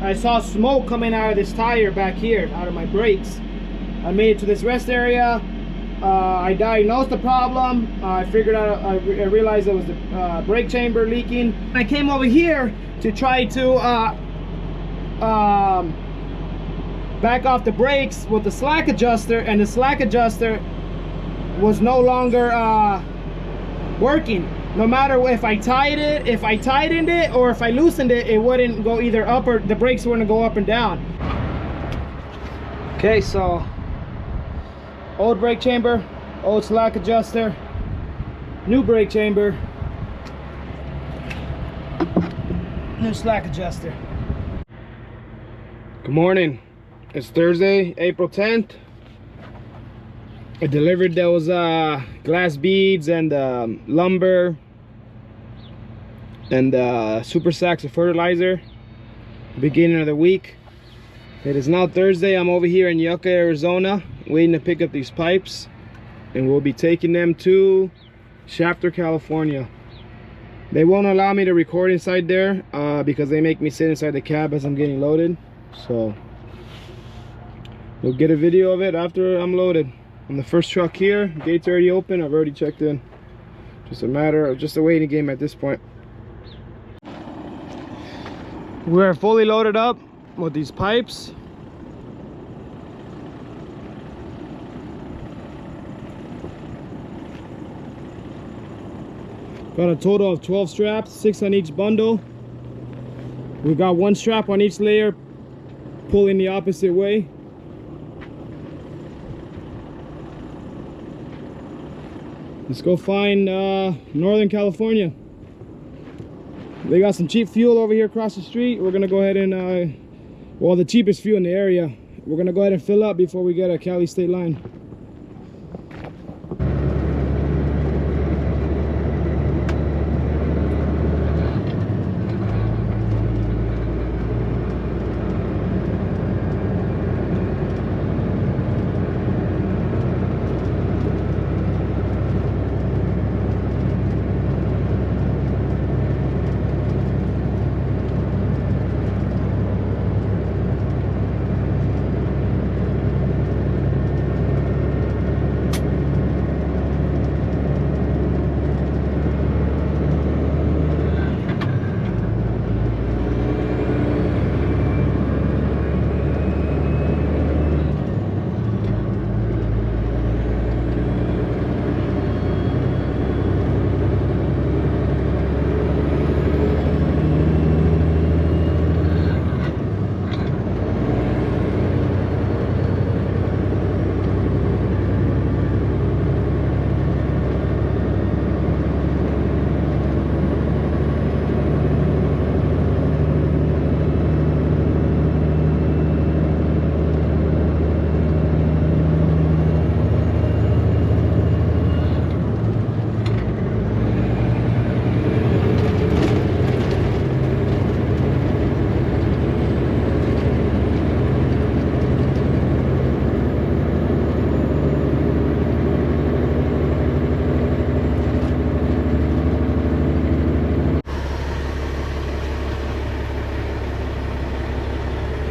I saw smoke coming out of this tire back here, out of my brakes. I made it to this rest area. I diagnosed the problem. I figured out, I realized it was the brake chamber leaking. I came over here to try to back off the brakes with the slack adjuster, and the slack adjuster was no longer working. No matter if I tightened it or if I loosened it, it wouldn't go either up, or the brakes wouldn't go up and down. Okay, so old brake chamber, old slack adjuster, new brake chamber, new slack adjuster. Good morning. It's Thursday, April 10th. I delivered those glass beads and lumber and super sacks of fertilizer beginning of the week. It is now Thursday. I'm over here in Yucca, Arizona, waiting to pick up these pipes, and we'll be taking them to Shafter, California. They won't allow me to record inside there because they make me sit inside the cab as I'm getting loaded, so we'll get a video of it after I'm loaded. On the first truck here, gate's already open. I've already checked in. Just a matter of just a waiting game at this point. We're fully loaded up with these pipes. Got a total of 12 straps, 6 on each bundle. We got 1 strap on each layer, pulling the opposite way. Let's go find Northern California. They got some cheap fuel over here across the street. We're gonna go ahead and well, the cheapest fuel in the area. We're gonna go ahead and fill up before we get a Cali state line.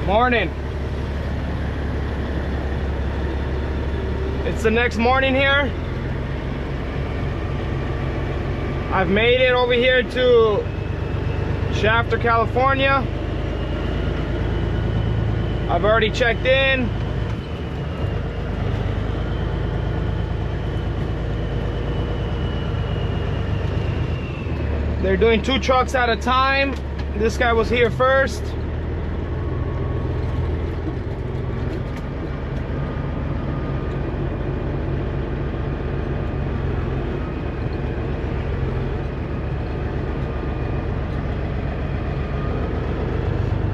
Morning. It's the next morning here. I've made it over here to Shafter, California. I've already checked in. They're doing 2 trucks at a time. This guy was here first.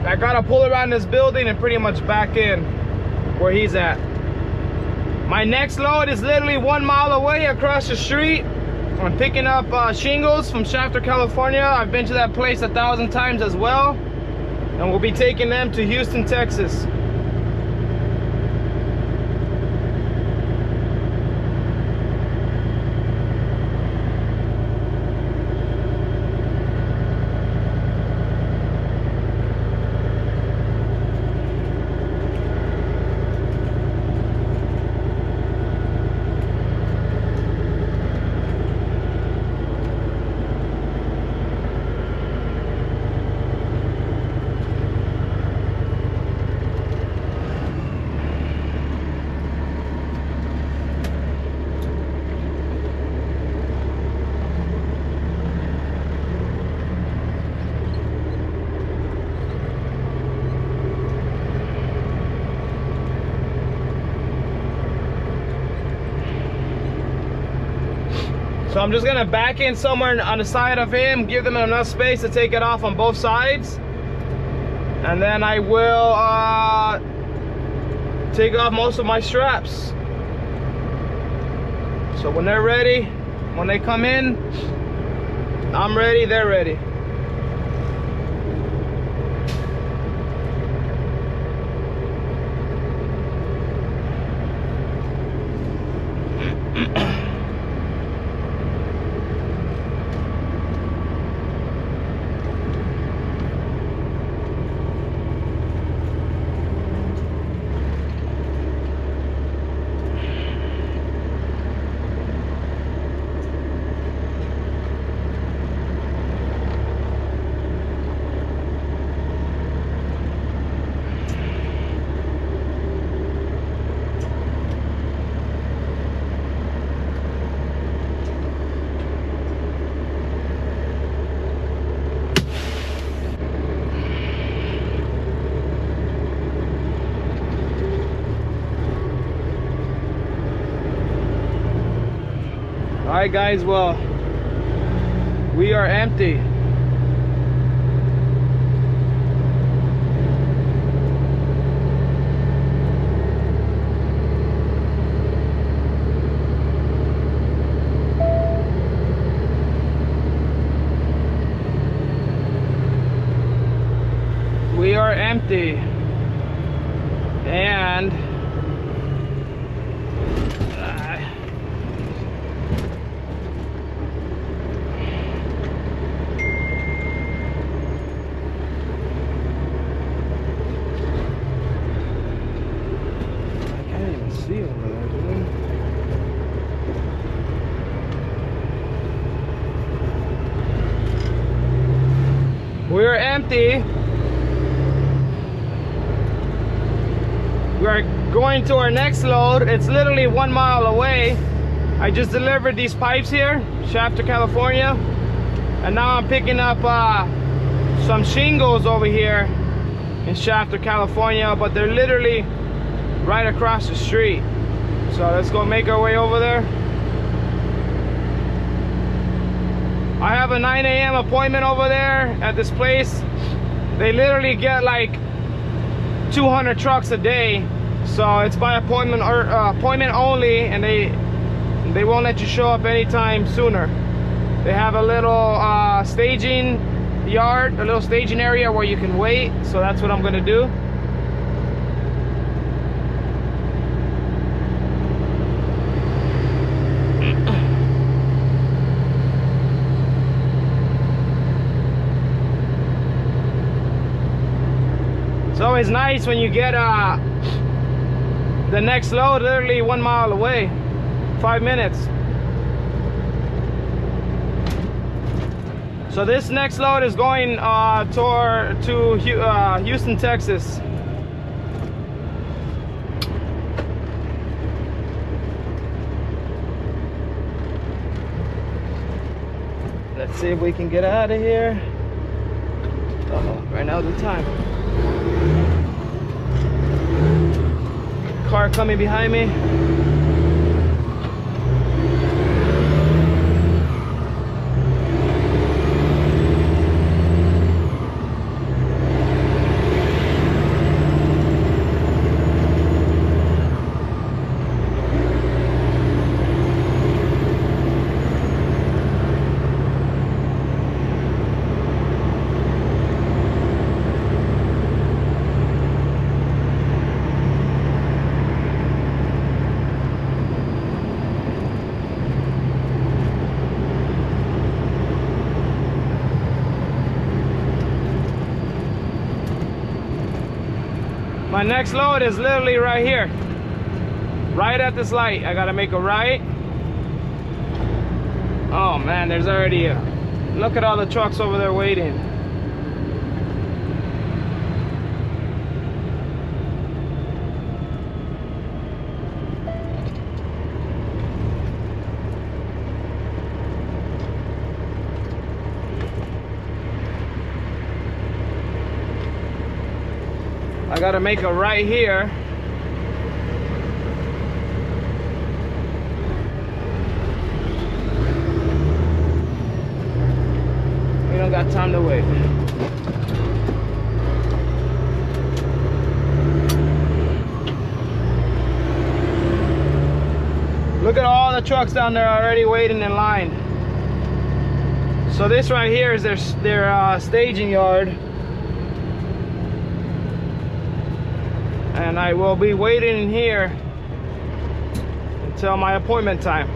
I gotta pull around this building and pretty much back in where he's at. My next load is literally 1 mile away across the street. I'm picking up shingles from Shafter, California. I've been to that place 1,000 times as well. And we'll be taking them to Houston, Texas. So I'm just gonna back in somewhere on the side of him, give them enough space to take it off on both sides, and then I will take off most of my straps. So when they're ready, when they come in, I'm ready, they're ready. Alright guys, well, we are empty. We are empty. And we're empty. We're going to our next load. It's literally 1 mile away. I just delivered these pipes here, Shafter, California, and now I'm picking up some shingles over here in Shafter, California, but they're literally right across the street. So let's go make our way over there. I have a 9 a.m. appointment over there at this place. They literally get like 200 trucks a day, so it's by appointment or appointment only, and they won't let you show up anytime sooner. They have a little staging yard, a little staging area where you can wait, so that's what I'm gonna do. It's always nice when you get the next load literally 1 mile away, 5 minutes. So this next load is going to Houston, Texas. Let's see if we can get out of here. Uh-oh, right now's the time. Car coming behind me. My next load is literally right here, right at this light. I gotta make a right. Oh man, there's already look at all the trucks over there waiting. I gotta make a right here. don't got time to wait. Look at all the trucks down there already waiting in line. So this right here is their staging yard. And I will be waiting in here until my appointment time.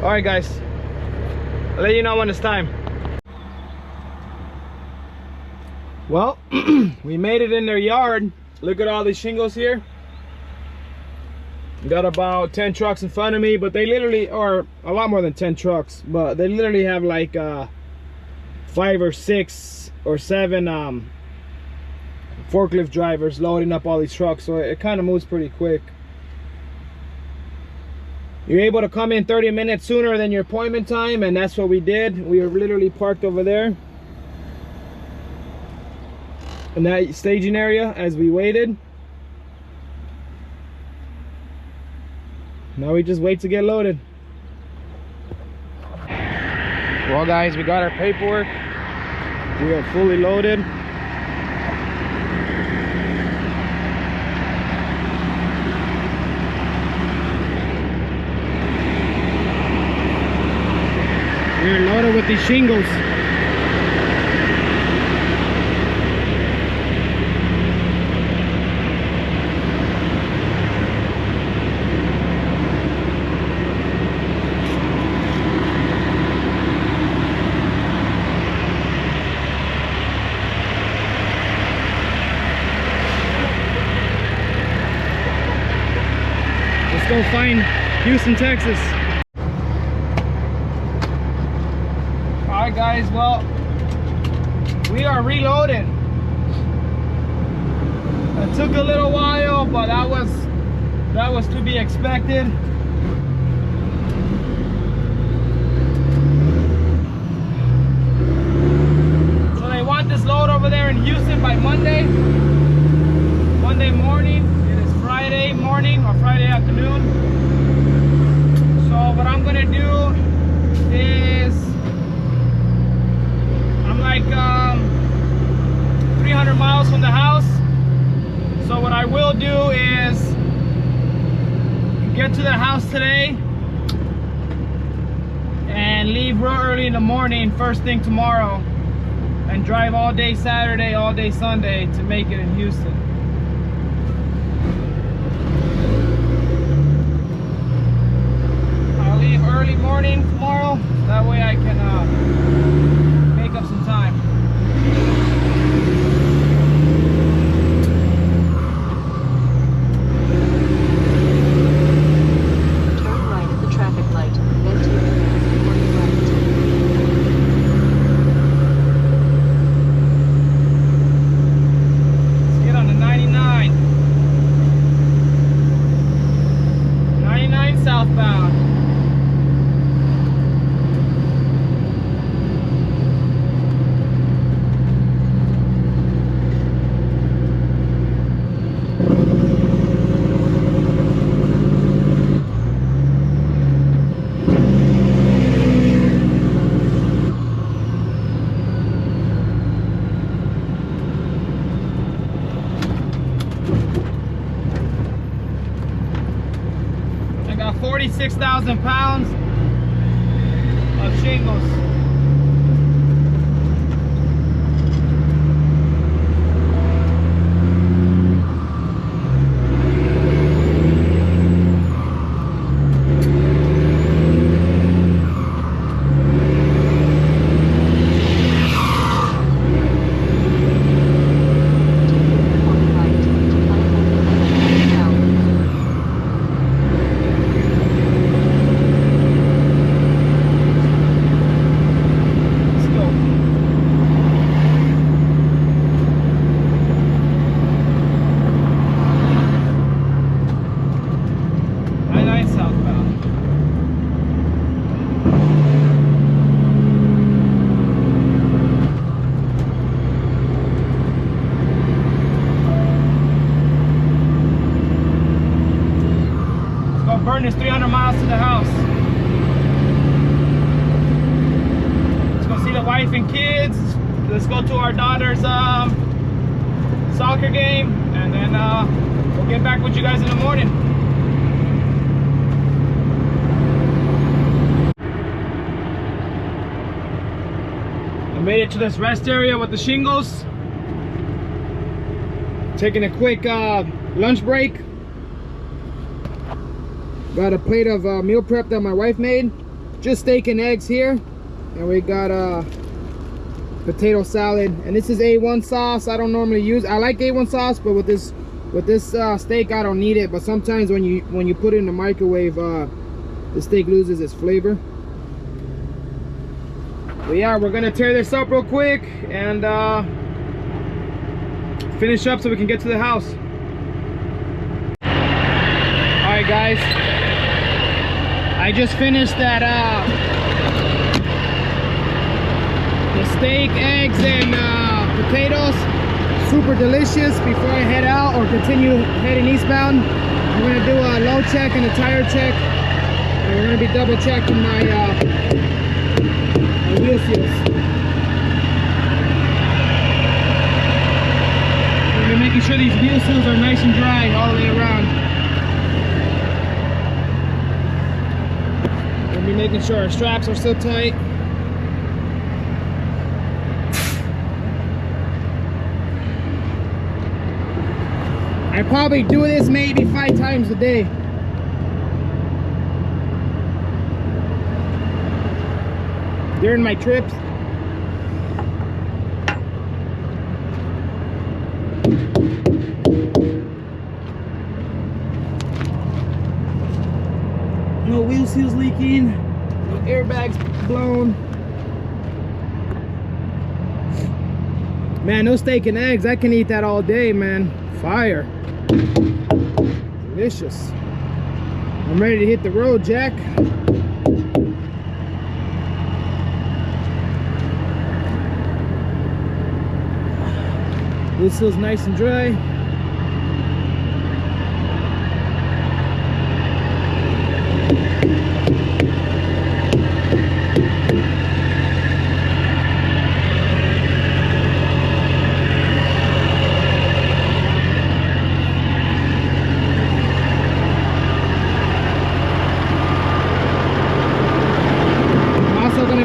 All right, guys, I'll let you know when it's time. Well, we made it in their yard. Look at all these shingles here. Got about 10 trucks in front of me, but they literally are a lot more than 10 trucks, but they literally have like 5 or 6 or 7 forklift drivers loading up all these trucks, so it kind of moves pretty quick. You're able to come in 30 minutes sooner than your appointment time, and that's what we did. We were literally parked over there in that staging area as we waited. Now we just wait to get loaded. Well, guys, we got our paperwork. We are fully loaded. We're loaded with these shingles. Let's go find Houston, Texas. Alright, guys, well, we are reloading. It took a little while, but that was to be expected. So they want this load over there in Houston by Monday morning. It is Friday morning or Friday afternoon. So what I'm gonna do is like 300 miles from the house. So what I will do is get to the house today and leave real early in the morning, first thing tomorrow, and drive all day Saturday, all day Sunday to make it in Houston. I'll leave early morning tomorrow, that way I can make up some time. Turn right at the traffic light, then 2 minutes before you right. Let's get on the 99. 99 southbound. 36,000 pounds of shingles. Burn is 300 miles to the house. Let's go see the wife and kids. Let's go to our daughter's soccer game, and then we'll get back with you guys in the morning. I made it to this rest area with the shingles. Taking a quick lunch break. Got a plate of meal prep that my wife made. Just steak and eggs here. And we got a potato salad. And this is A1 sauce. I don't normally use. I like A1 sauce, but with this steak, I don't need it. But sometimes when you put it in the microwave, the steak loses its flavor. But yeah, we're gonna tear this up real quick and finish up so we can get to the house. All right, guys. I just finished that the steak, eggs, and potatoes. Super delicious. Before I head out or continue heading eastbound, I'm gonna do a load check and a tire check, and we're gonna be double checking my wheel seals. We're gonna be making sure these wheel seals are nice and dry all the way around. Be making sure our straps are still tight. I probably do this maybe 5 times a day. During my trips. No wheel seals leaking, no airbags blown. Man, those steak and eggs, I can eat that all day, man. Fire. Delicious. I'm ready to hit the road, Jack. This feels nice and dry.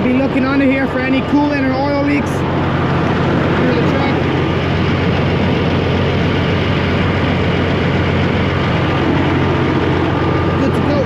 Looking under here for any coolant or oil leaks for the truck. Good to go.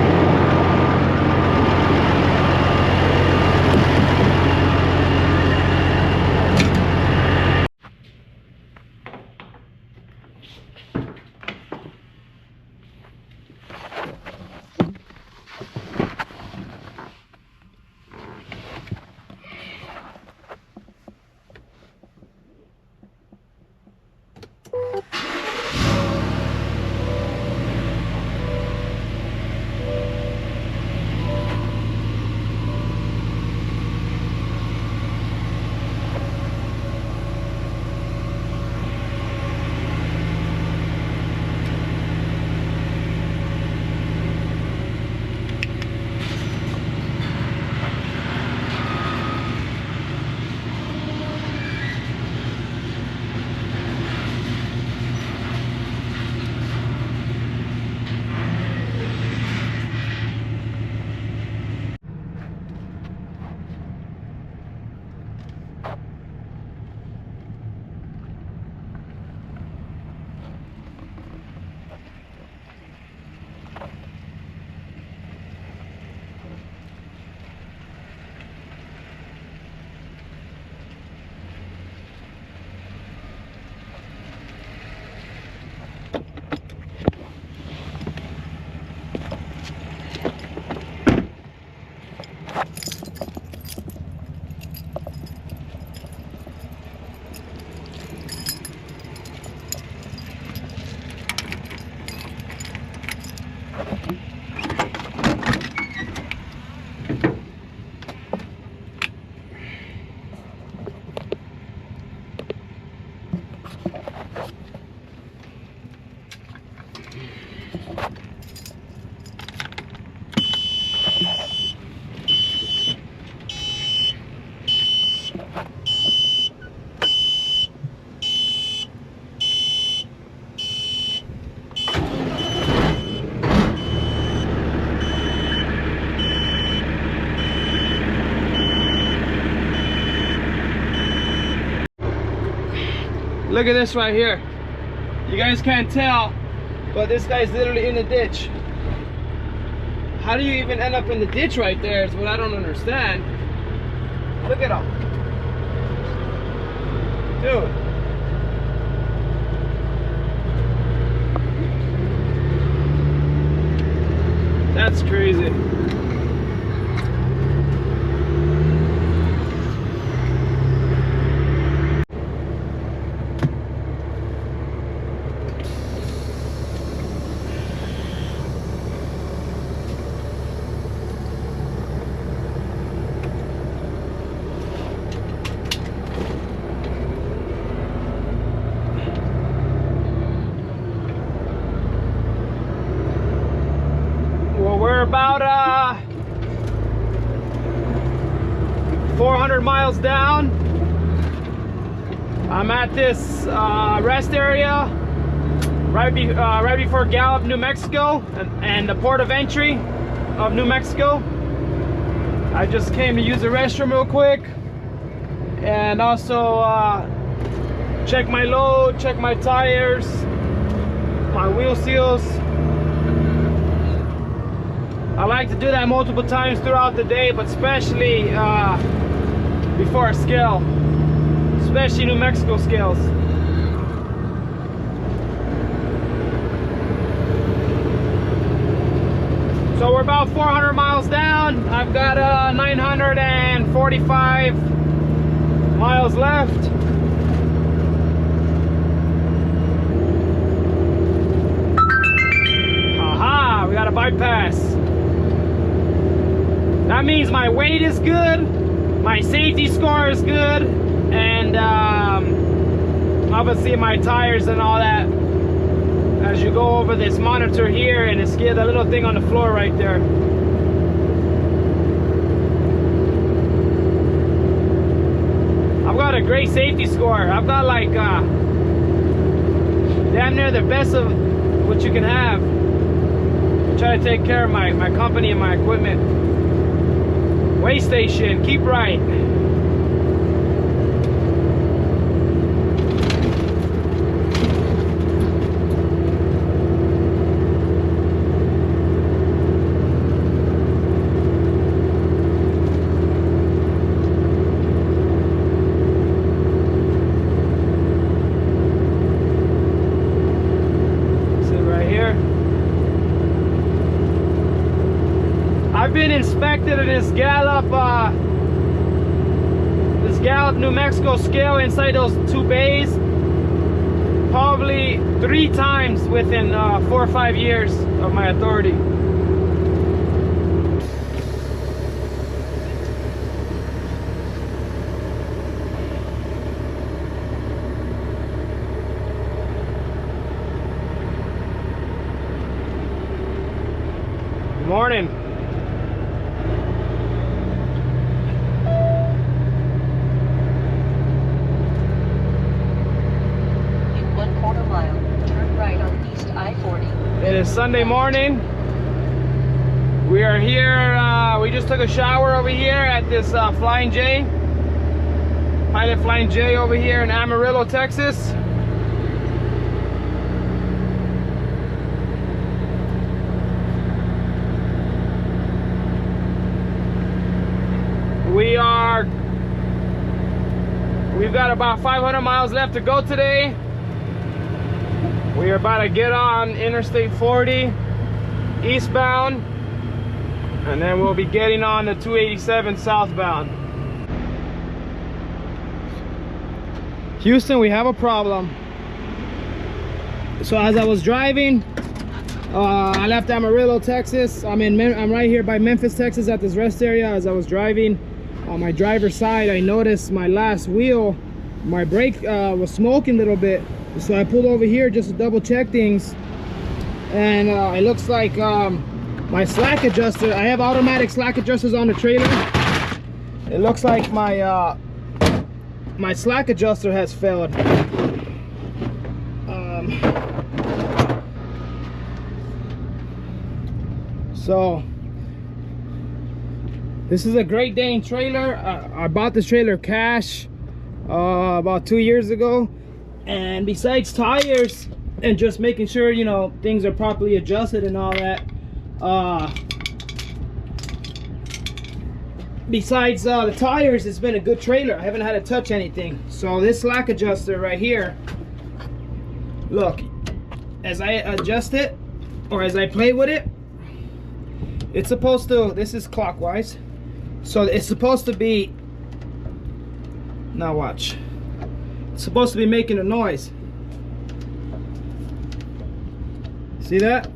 Look at this right here. You guys can't tell, but this guy's literally in the ditch. How do you even end up in the ditch right there is what I don't understand. Look at him. Dude. That's crazy. We're about 400 miles down. I'm at this rest area right before Gallup, New Mexico, and the port of entry of New Mexico. I just came to use the restroom real quick and also check my load, check my tires, my wheel seals. I like to do that multiple times throughout the day, but especially before a scale, especially New Mexico scales. So we're about 400 miles down. I've got 945 miles left. Aha, we got a bypass. That means my weight is good, my safety score is good, and obviously my tires and all that. As you go over this monitor here, and it's the little thing on the floor right there. I've got a great safety score. I've got like damn near the best of what you can have. I try to take care of my company and my equipment. Way station, keep right. I've been inspected in this Gallup, New Mexico scale inside those two bays probably 3 times within 4 or 5 years of my authority. Good morning. It is Sunday morning. We are here, we just took a shower over here at this Flying J, Pilot Flying J over here in Amarillo, Texas. We've got about 500 miles left to go today. We are about to get on Interstate 40 eastbound, and then we'll be getting on the 287 southbound. Houston, we have a problem. So as I was driving, I left Amarillo, Texas. I'm right here by Memphis, Texas at this rest area. As I was driving on my driver's side, I noticed my last wheel, my brake was smoking a little bit. So I pulled over here just to double check things, and it looks like my slack adjuster, I have automatic slack adjusters on the trailer. It looks like my my slack adjuster has failed. So this is a Great Dane trailer. I bought this trailer cash about 2 years ago, And besides tires and just making sure, you know, things are properly adjusted and all that, besides the tires, it's been a good trailer. I haven't had to touch anything. So this slack adjuster right here, look, as I adjust it or as I play with it, it's supposed to, this is clockwise, so it's supposed to be, now watch, it's supposed to be making a noise. See that?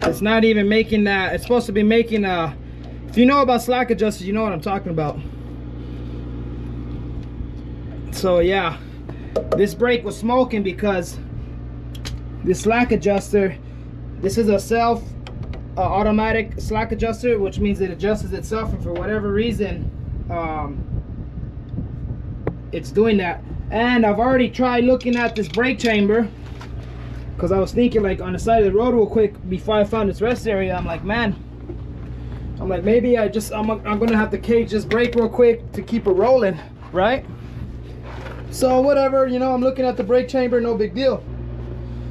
It's not even making that. It's supposed to be making a, if you know about slack adjusters, you know what I'm talking about. So yeah, this brake was smoking because this slack adjuster, this is a self automatic slack adjuster, which means it adjusts itself, and for whatever reason it's doing that. And I've already tried looking at this brake chamber because I was thinking, like, on the side of the road real quick before I found this rest area. I'm like, man, I'm like, maybe I'm gonna have to cage this brake real quick to keep it rolling, right? So whatever, you know, I'm looking at the brake chamber, no big deal.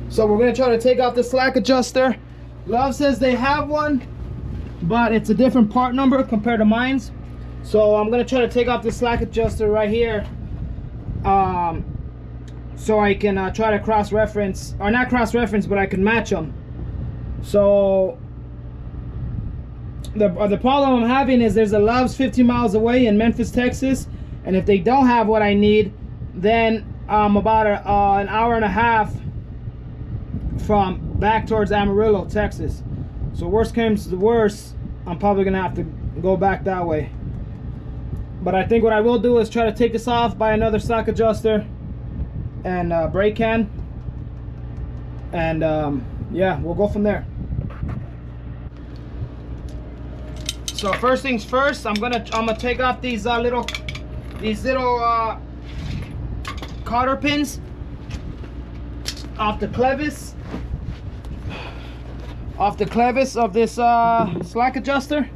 So we're gonna try to take off the slack adjuster. Love says they have one, but it's a different part number compared to mine's. So I'm gonna try to take off the slack adjuster right here, so I can try to cross-reference, or not cross-reference, but I can match them. So the problem I'm having is there's a Love's 50 miles away in Memphis, Texas, and if they don't have what I need, then I'm about an hour and a half from back towards Amarillo, Texas. So worst comes to worst, I'm probably gonna have to go back that way. But I think what I will do is try to take this off, buy another slack adjuster and brake can, and yeah, we'll go from there. So first things first, I'm gonna take off these little cotter pins off the clevis of this slack adjuster.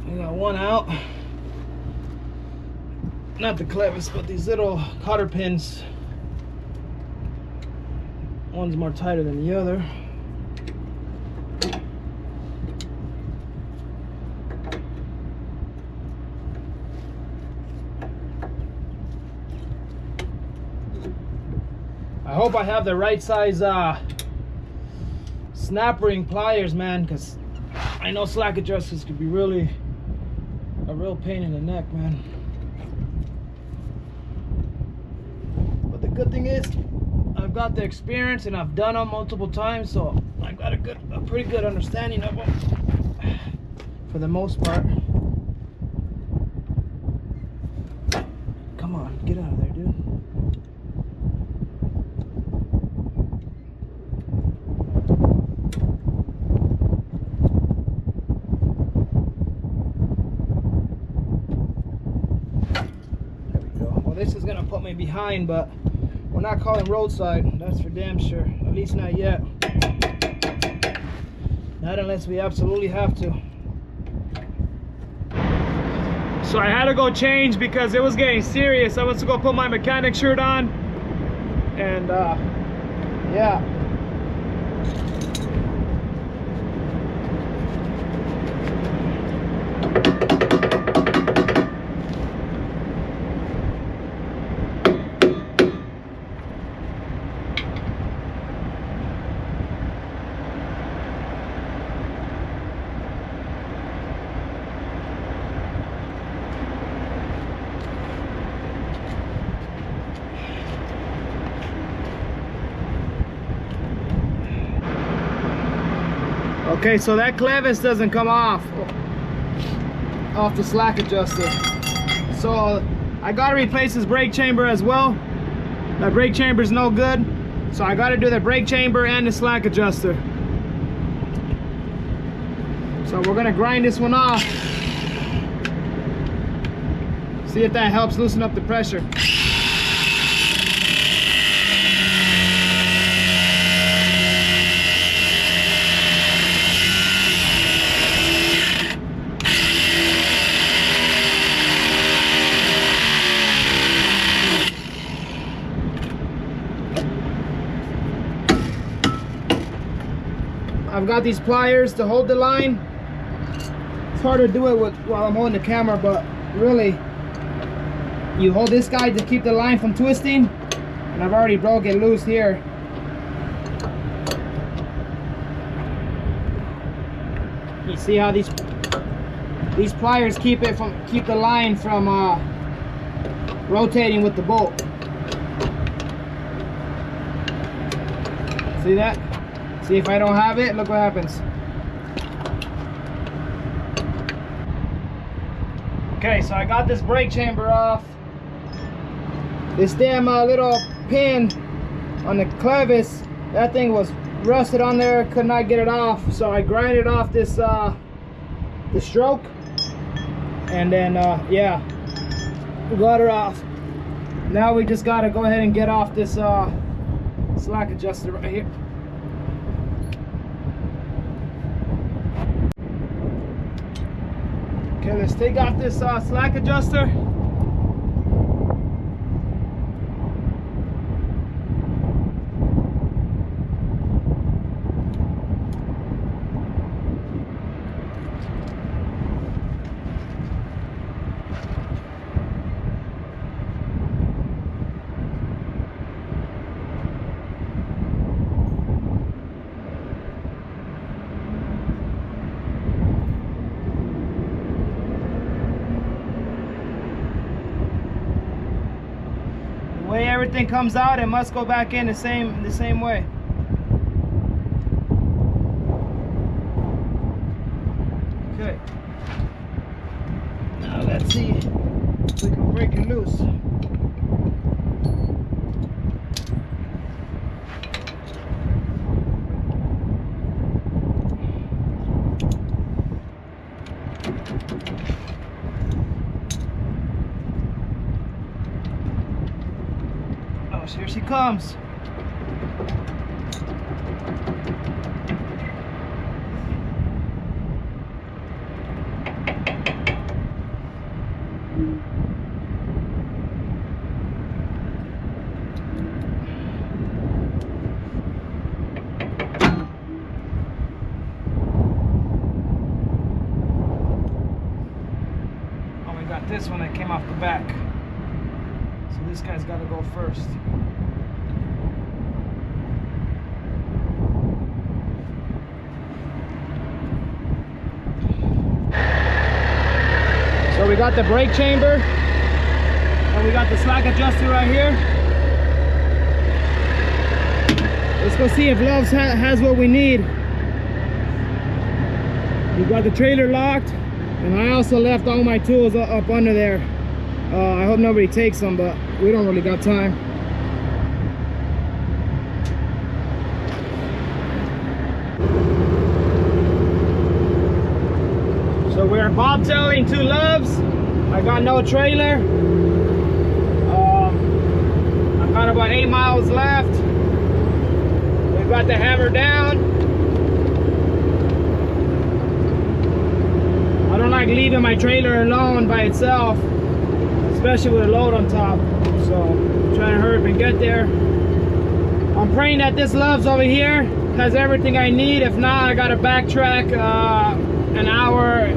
I got one out. Not the clevis, but these little cotter pins. One's more tighter than the other. I hope I have the right size snap ring pliers, man, because I know slack adjusters could be really a real pain in the neck, man. But the good thing is I've got the experience and I've done them multiple times, so I've got a pretty good understanding of them for the most part. Come on, get out of there, dude. This is gonna put me behind, but we're not calling roadside, that's for damn sure. At least not yet. Not unless we absolutely have to. So I had to go change because it was getting serious. I was to go put my mechanic shirt on, and yeah. Okay, so that clevis doesn't come off the slack adjuster. So I gotta replace this brake chamber as well. My brake chamber is no good, so I gotta do the brake chamber and the slack adjuster. So we're gonna grind this one off See if that helps loosen up the pressure. I've got these pliers to hold the line. It's hard to do it while I'm holding the camera, but really, you hold this guy to keep the line from twisting, and I've already broke it loose here. You see how these pliers keep the line from rotating with the bolt. See that? See, if I don't have it, look what happens. Okay, so I got this brake chamber off. This damn little pin on the clevis, that thing was rusted on there, could not get it off. So I grinded off this the stroke, and then yeah, got her off. Now we just gotta go ahead and get off this slack adjuster right here. Okay, let's take off this slack adjuster. The way everything comes out, it must go back in the same way. Okay. Now let's see if we can break it loose. Here she comes. Oh, we got this one that came off the back. So this guy's got to go first. So we got the brake chamber, and we got the slack adjuster right here. Let's go see if Loves has what we need. We got the trailer locked, and I also left all my tools up under there. I hope nobody takes them, but we don't really got time. So we're bobtailing to Loves. I got no trailer. I've got about 8 miles left. We've got the hammer down. I don't like leaving my trailer alone by itself, especially with a load on top. So I'm trying to hurry up and get there. I'm praying that this Loves over here has everything I need. If not, I gotta backtrack an hour,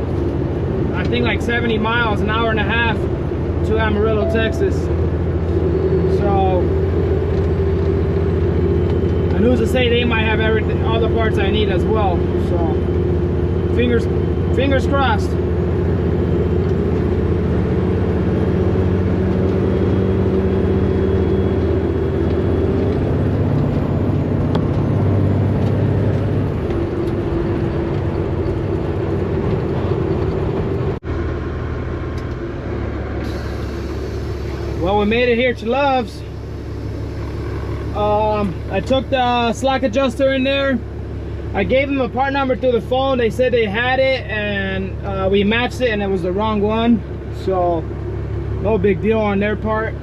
I think like 70 miles, an hour and a half to Amarillo, Texas. So, and who's to say they might have everything, all the parts I need as well. So, fingers crossed. Well, we made it here to Loves. I took the slack adjuster in there. I gave them a part number through the phone. They said they had it, and we matched it, and it was the wrong one. So no big deal on their part.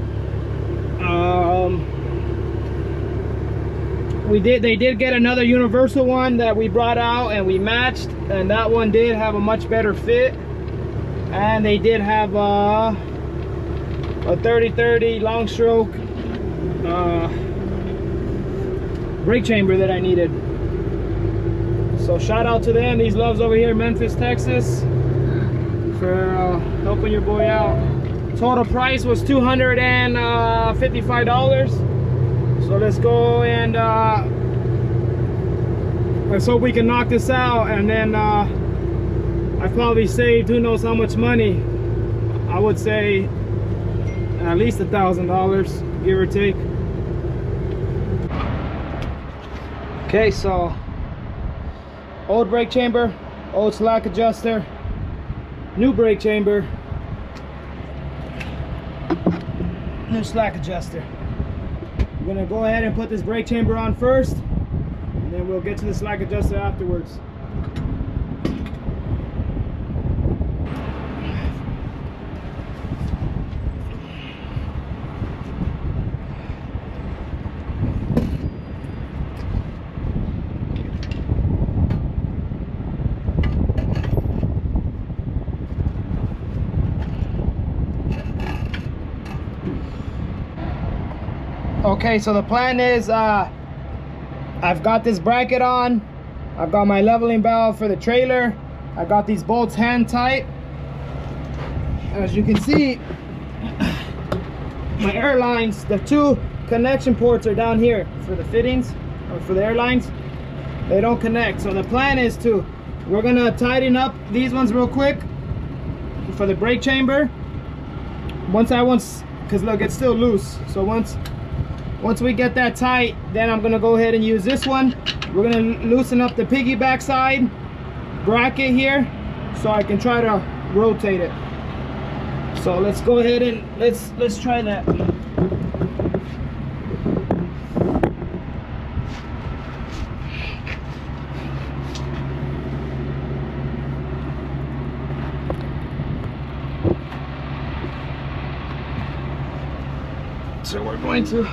They did get another universal one that we brought out and we matched, and that one did have a much better fit, and they did have a 30-30 long stroke brake chamber that I needed. So shout out to them, these loves over here in Memphis, Texas, for helping your boy out. Total price was $255. So let's go and let's hope we can knock this out, and then I've probably saved who knows how much money. I would say at least $1,000, give or take. Okay, so old brake chamber, old slack adjuster, new brake chamber, new slack adjuster. I'm gonna go ahead and put this brake chamber on first, and then we'll get to the slack adjuster afterwards. Okay, so the plan is I've got this bracket on, I've got my leveling valve for the trailer, I got these bolts hand tight. As you can see, my air lines, the two connection ports are down here for the fittings or for the air lines. They don't connect, so the plan is we're gonna tighten up these ones real quick for the brake chamber. Because look, it's still loose, so once we get that tight, then I'm gonna go ahead and use this one. We're gonna loosen up the piggyback side bracket here so I can try to rotate it. So let's go ahead and let's try that. So we're going to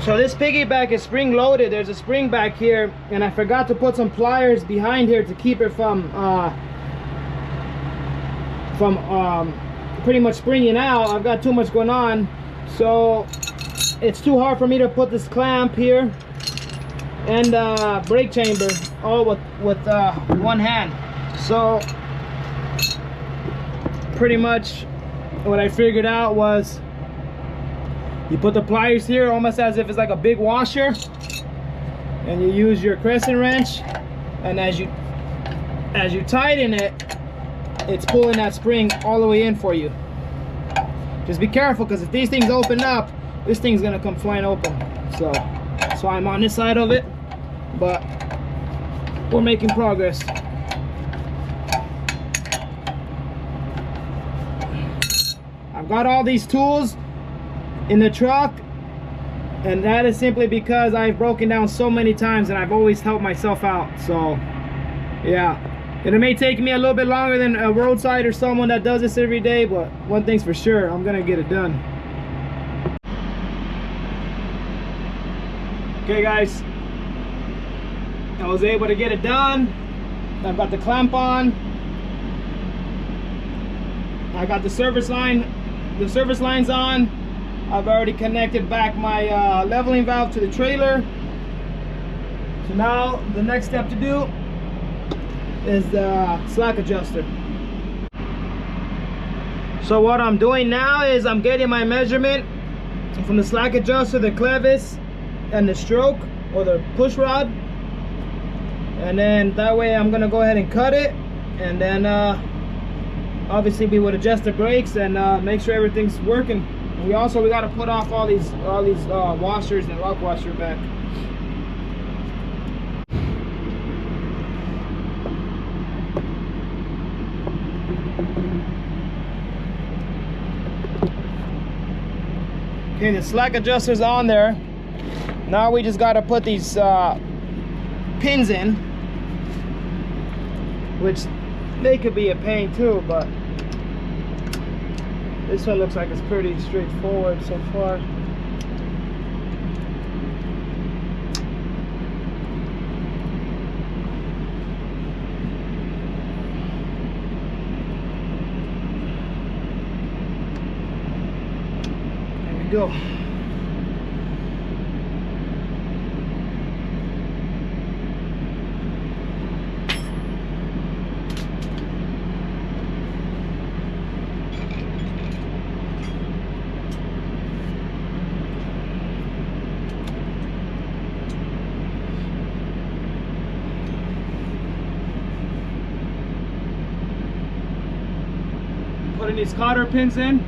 So this piggyback is spring loaded. There's a spring back here, and I forgot to put some pliers behind here to keep it from pretty much springing out. I've got too much going on, so it's too hard for me to put this clamp here and brake chamber all with one hand. So pretty much what I figured out was you put the pliers here almost as if it's like a big washer, and you use your crescent wrench, and as you tighten it, it's pulling that spring all the way in for you. Just be careful, because if these things open up, this thing's gonna come flying open. So I'm on this side of it, but we're making progress. I've got all these tools in the truck, and that is simply because I've broken down so many times and I've always helped myself out. So yeah, and it may take me a little bit longer than a roadside or someone that does this every day, but one thing's for sure, I'm gonna get it done. Okay guys, I was able to get it done. I've got the clamp on, I got the service line's on. I've already connected back my leveling valve to the trailer. So now the next step to do is the slack adjuster. So what I'm doing now is I'm getting my measurement from the slack adjuster, the clevis, and the stroke or the push rod. And then that way I'm gonna go ahead and cut it, and then obviously we would adjust the brakes and make sure everything's working. And we got to put off all these washers and lock washer back. Okay, the slack adjuster's on there. Now we just got to put these pins in, which they could be a pain too, but this one looks like it's pretty straightforward so far. There we go. Putting these cotter pins in.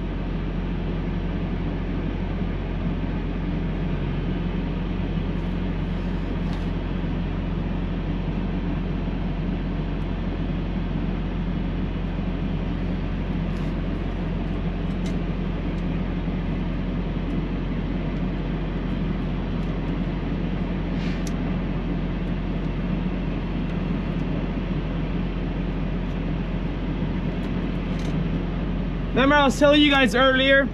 Remember I was telling you guys earlier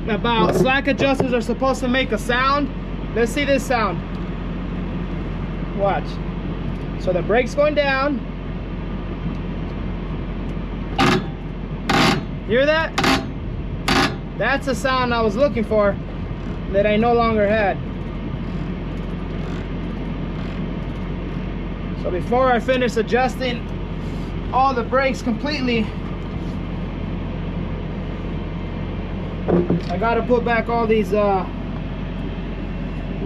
about slack adjusters are supposed to make a sound? Let's see this sound. Watch. So the brake's going down. Hear that? That's the sound I was looking for that I no longer had. So before I finish adjusting all the brakes completely, I gotta put back all these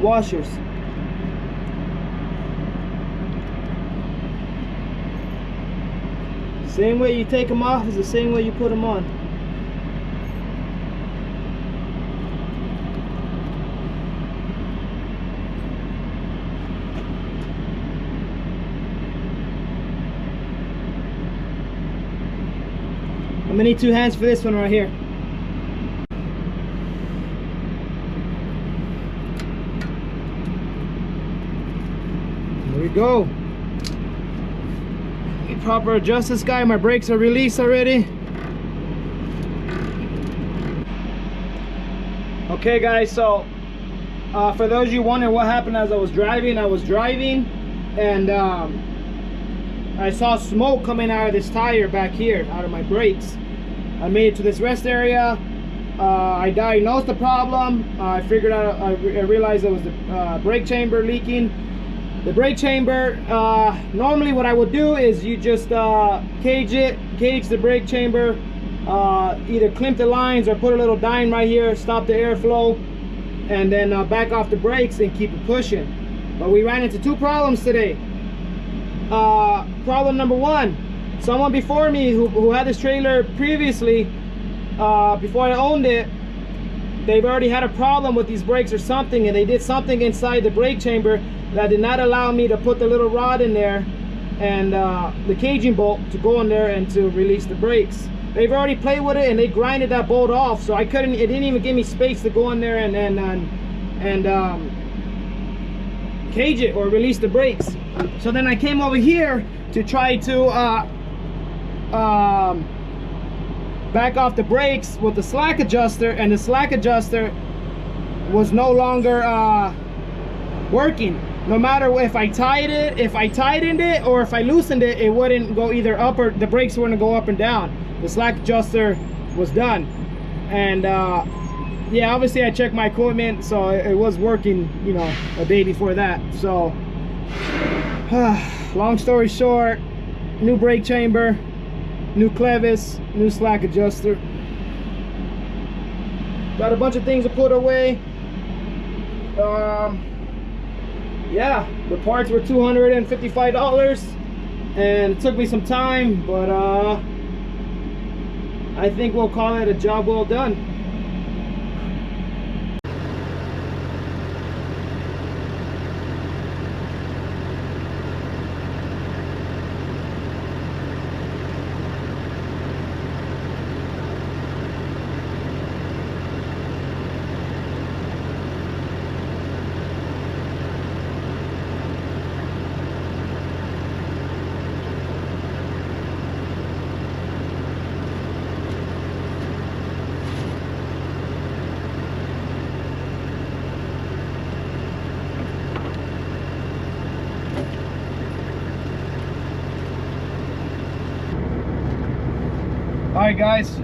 washers. Same way you take them off is the same way you put them on. I'm gonna need 2 hands for this one right here. There we go. Proper adjust this guy. My brakes are released already. Okay guys, so for those of you wondering what happened as I was driving and I saw smoke coming out of this tire back here, out of my brakes. I made it to this rest area. I diagnosed the problem. I figured out, I realized it was the brake chamber leaking. The brake chamber, normally what I would do is you just gauge the brake chamber, either clamp the lines or put a little dime right here, stop the airflow, and then back off the brakes and keep it pushing. But we ran into 2 problems today. Problem number 1, someone before me who had this trailer previously, before I owned it, they've already had a problem with these brakes or something, and they did something inside the brake chamber that did not allow me to put the little rod in there and the caging bolt to go in there and to release the brakes. They've already played with it and they grinded that bolt off, so it didn't even give me space to go in there and cage it or release the brakes. So then I came over here to try to back off the brakes with the slack adjuster, and the slack adjuster was no longer working. No matter if I tightened it or if I loosened it, it wouldn't go either up, or the brakes wouldn't go up and down. The slack adjuster was done. And yeah, obviously I checked my equipment, so it was working, you know, a day before that. So long story short, new brake chamber, new clevis, new slack adjuster. Got a bunch of things to put away. Yeah, the parts were $255 and it took me some time, but I think we'll call it a job well done. All right, guys.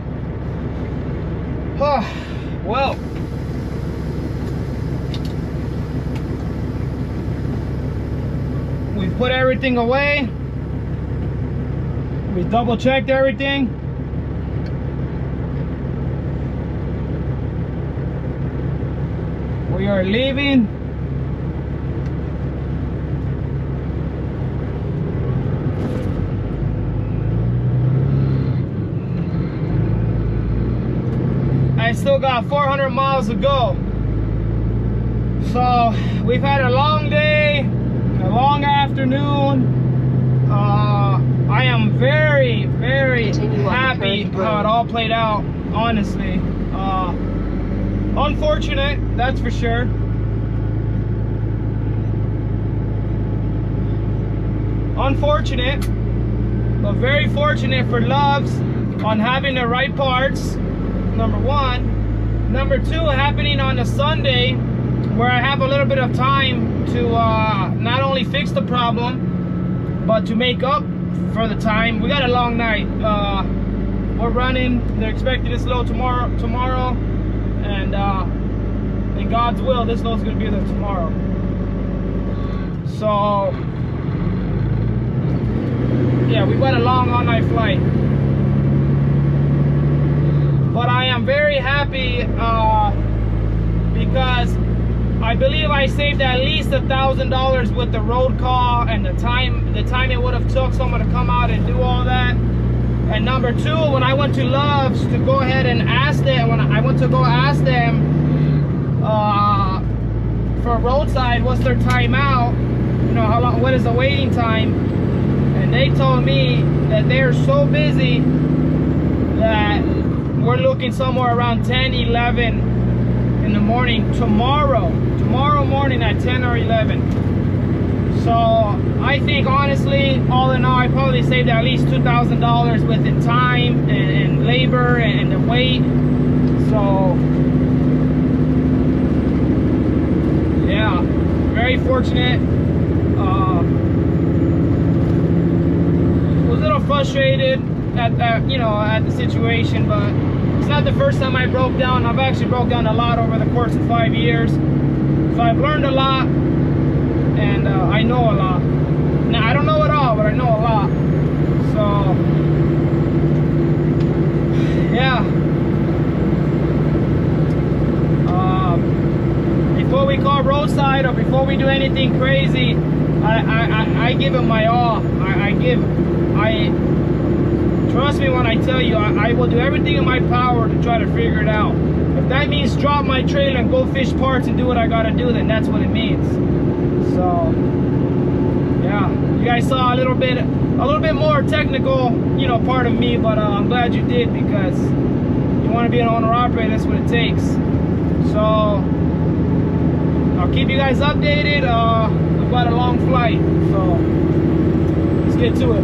Well, we put everything away. We double checked everything. We are leaving. I still got 400 miles to go. So we've had a long day, a long afternoon. I am very, very happy how it all played out, honestly. Unfortunate, that's for sure. Unfortunate, but very fortunate for Loves on having the right parts. Number one. Number two, happening on a Sunday where I have a little bit of time to not only fix the problem, but to make up for the time. We got a long night. We're running. They're expecting this load tomorrow, and in God's will, this load's gonna be there tomorrow. So yeah, we've got a long all-night flight. But I am very happy because I believe I saved at least $1,000 with the road call and the time it would have took someone to come out and do all that. And number two, when I went to Love's to go ahead and ask them, when I went to go ask them for roadside, what's their timeout? You know, how long? What is the waiting time? And they told me that they are so busy that we're looking somewhere around 10, 11 in the morning tomorrow morning at 10 or 11. So I think honestly, all in all, I probably saved at least $2,000 within time and labor and the wait. So yeah, very fortunate. Was a little frustrated at the situation, but it's not the first time I broke down. I've actually broke down a lot over the course of 5 years. So I've learned a lot, and I know a lot. Now, I don't know it all, but I know a lot. So, yeah. Before we call roadside or before we do anything crazy, I give it my all. Trust me when I tell you, I will do everything in my power to try to figure it out. If that means drop my trailer and go fish parts and do what I gotta do, then that's what it means. So, yeah, you guys saw a little bit more technical, part of me, but I'm glad you did, because you want to be an owner-operator, that's what it takes. So, I'll keep you guys updated. We've got a long flight, so let's get to it.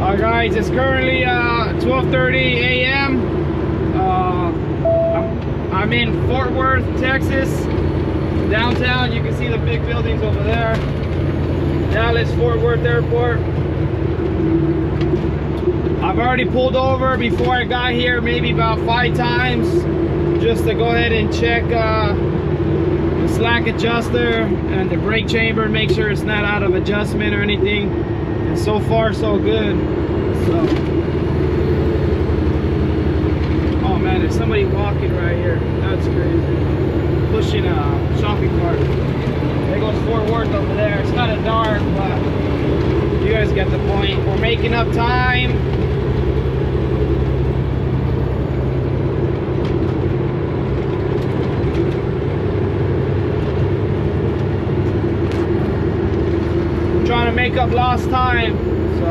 Alright guys, it's currently 12:30 a.m. I'm in Fort Worth, Texas, downtown. You can see the big buildings over there. Dallas Fort Worth Airport. I've already pulled over before I got here, maybe about 5 times, just to go ahead and check the slack adjuster and the brake chamber, make sure it's not out of adjustment or anything. And so far so good. So, oh man, there's somebody walking right here. That's crazy. Pushing a shopping cart. There goes Fort Worth over there. It's kind of dark, but guys get the point. We're making up time. We're trying to make up lost time. So,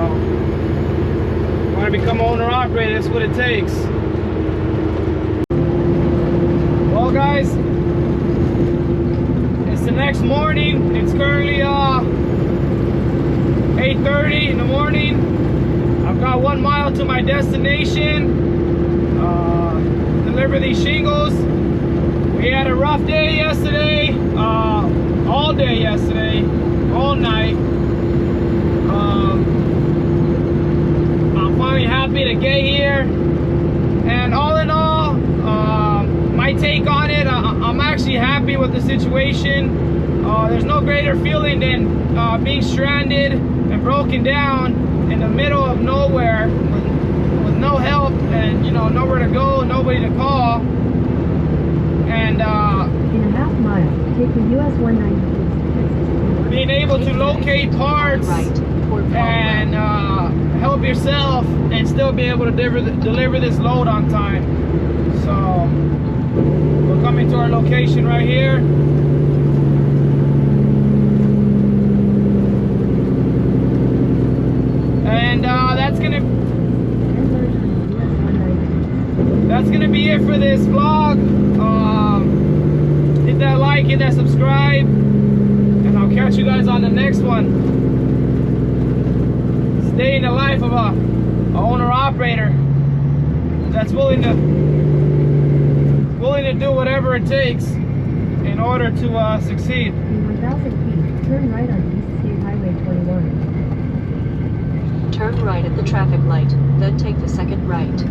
want to become owner operator, that's what it takes. Well guys, it's the next morning. It's currently 8:30 in the morning. I've got 1 mile to my destination. Deliver these shingles. We had a rough day yesterday, all day yesterday, all night. I'm finally happy to get here, and all in all, my take on it, I'm actually happy with the situation. There's no greater feeling than being stranded and broken down in the middle of nowhere with no help and, you know, nowhere to go, nobody to call. And in a half mile, take the US 190. being able to locate parts and help yourself and still be able to deliver this load on time. So we're coming to our location right here. And that's gonna be it for this vlog. Hit that like, hit that subscribe, and I'll catch you guys on the next one. Stay in the life of a owner operator that's willing to do whatever it takes in order to succeed. In 1,000 feet, turn right on East State Highway 21. Turn right at the traffic light, then take the second right.